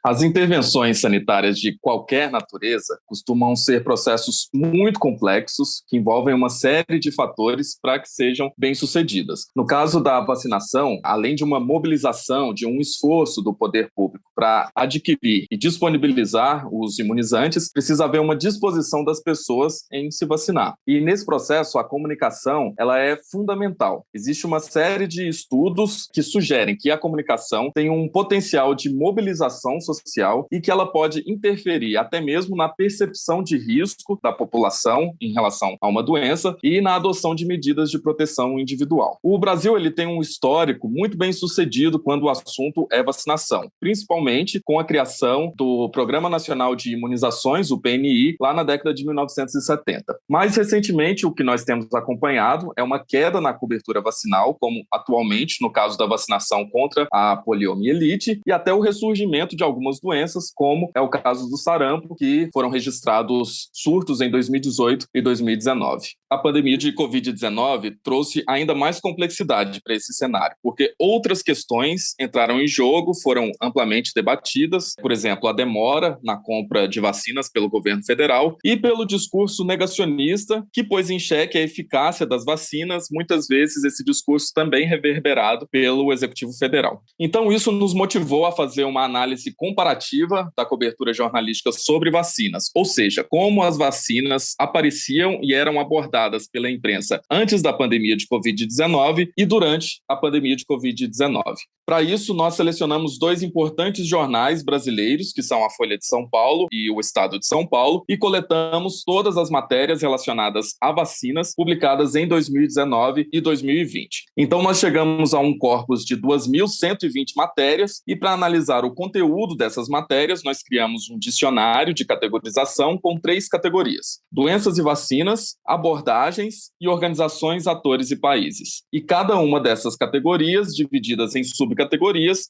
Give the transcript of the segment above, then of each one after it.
As intervenções sanitárias de qualquer natureza costumam ser processos muito complexos que envolvem uma série de fatores para que sejam bem-sucedidas. No caso da vacinação, além de uma mobilização, de um esforço do poder público para adquirir e disponibilizar os imunizantes, precisa haver uma disposição das pessoas em se vacinar. E nesse processo, a comunicação ela é fundamental. Existe uma série de estudos que sugerem que a comunicação tem um potencial de mobilização social e que ela pode interferir até mesmo na percepção de risco da população em relação a uma doença e na adoção de medidas de proteção individual. O Brasil ele tem um histórico muito bem sucedido quando o assunto é vacinação, principalmente com a criação do Programa Nacional de Imunizações, o PNI, lá na década de 1970. Mais recentemente, o que nós temos acompanhado é uma queda na cobertura vacinal, como atualmente no caso da vacinação contra a poliomielite, e até o ressurgimento de algumas doenças, como é o caso do sarampo, que foram registrados surtos em 2018 e 2019. A pandemia de Covid-19 trouxe ainda mais complexidade para esse cenário, porque outras questões entraram em jogo, foram amplamente debatidas, por exemplo, a demora na compra de vacinas pelo governo federal e pelo discurso negacionista que pôs em xeque a eficácia das vacinas, muitas vezes esse discurso também reverberado pelo Executivo Federal. Então, isso nos motivou a fazer uma análise comparativa da cobertura jornalística sobre vacinas, ou seja, como as vacinas apareciam e eram abordadas pela imprensa antes da pandemia de Covid-19 e durante a pandemia de Covid-19. Para isso, nós selecionamos dois importantes jornais brasileiros, que são a Folha de São Paulo e o Estado de São Paulo, e coletamos todas as matérias relacionadas a vacinas publicadas em 2019 e 2020. Então, nós chegamos a um corpus de 2.120 matérias e, para analisar o conteúdo dessas matérias, nós criamos um dicionário de categorização com 3 categorias: doenças e vacinas, abordagens e organizações, atores e países. E cada uma dessas categorias divididas em subcategorias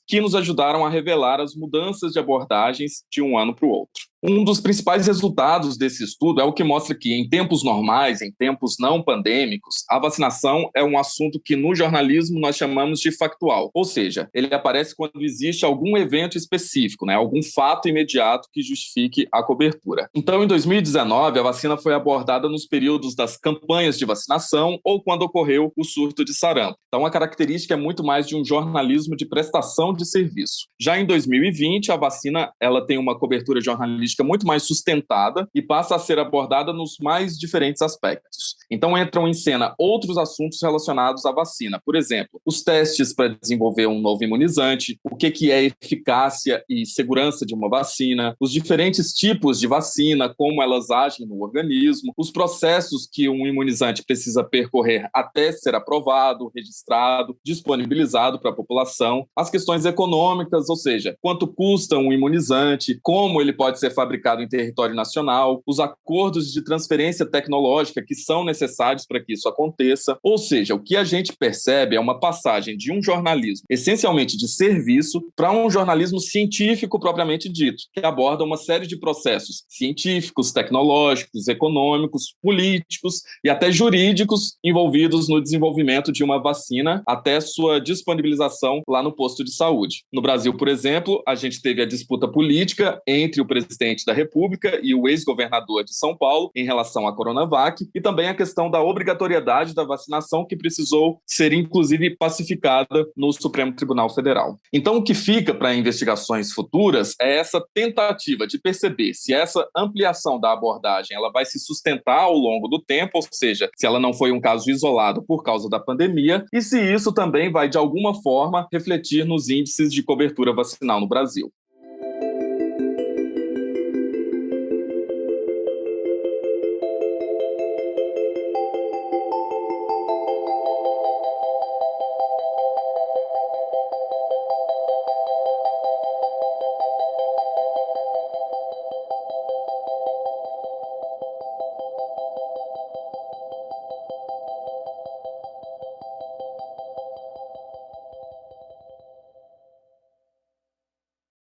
que nos ajudaram a revelar as mudanças de abordagens de um ano para o outro. Um dos principais resultados desse estudo é o que mostra que, em tempos normais, em tempos não pandêmicos, a vacinação é um assunto que, no jornalismo, nós chamamos de factual. Ou seja, ele aparece quando existe algum evento específico, algum fato imediato que justifique a cobertura. Então, em 2019, a vacina foi abordada nos períodos das campanhas de vacinação ou quando ocorreu o surto de sarampo. Então, a característica é muito mais de um jornalismo de prestação de serviço. Já em 2020, a vacina ela tem uma cobertura jornalística muito mais sustentada e passa a ser abordada nos mais diferentes aspectos. Então entram em cena outros assuntos relacionados à vacina. Por exemplo, os testes para desenvolver um novo imunizante, o que é eficácia e segurança de uma vacina, os diferentes tipos de vacina, como elas agem no organismo, os processos que um imunizante precisa percorrer até ser aprovado, registrado, disponibilizado para a população, as questões econômicas, ou seja, quanto custa um imunizante, como ele pode ser fabricado em território nacional, os acordos de transferência tecnológica que são necessários para que isso aconteça. Ou seja, o que a gente percebe é uma passagem de um jornalismo essencialmente de serviço para um jornalismo científico propriamente dito, que aborda uma série de processos científicos, tecnológicos, econômicos, políticos e até jurídicos envolvidos no desenvolvimento de uma vacina até sua disponibilização lá no posto de saúde. No Brasil, por exemplo, a gente teve a disputa política entre o presidente da República e o ex-governador de São Paulo em relação à Coronavac e também a questão da obrigatoriedade da vacinação que precisou ser, inclusive, pacificada no Supremo Tribunal Federal. Então, o que fica para investigações futuras é essa tentativa de perceber se essa ampliação da abordagem ela vai se sustentar ao longo do tempo, ou seja, se ela não foi um caso isolado por causa da pandemia e se isso também vai, de alguma forma, refletir nos índices de cobertura vacinal no Brasil.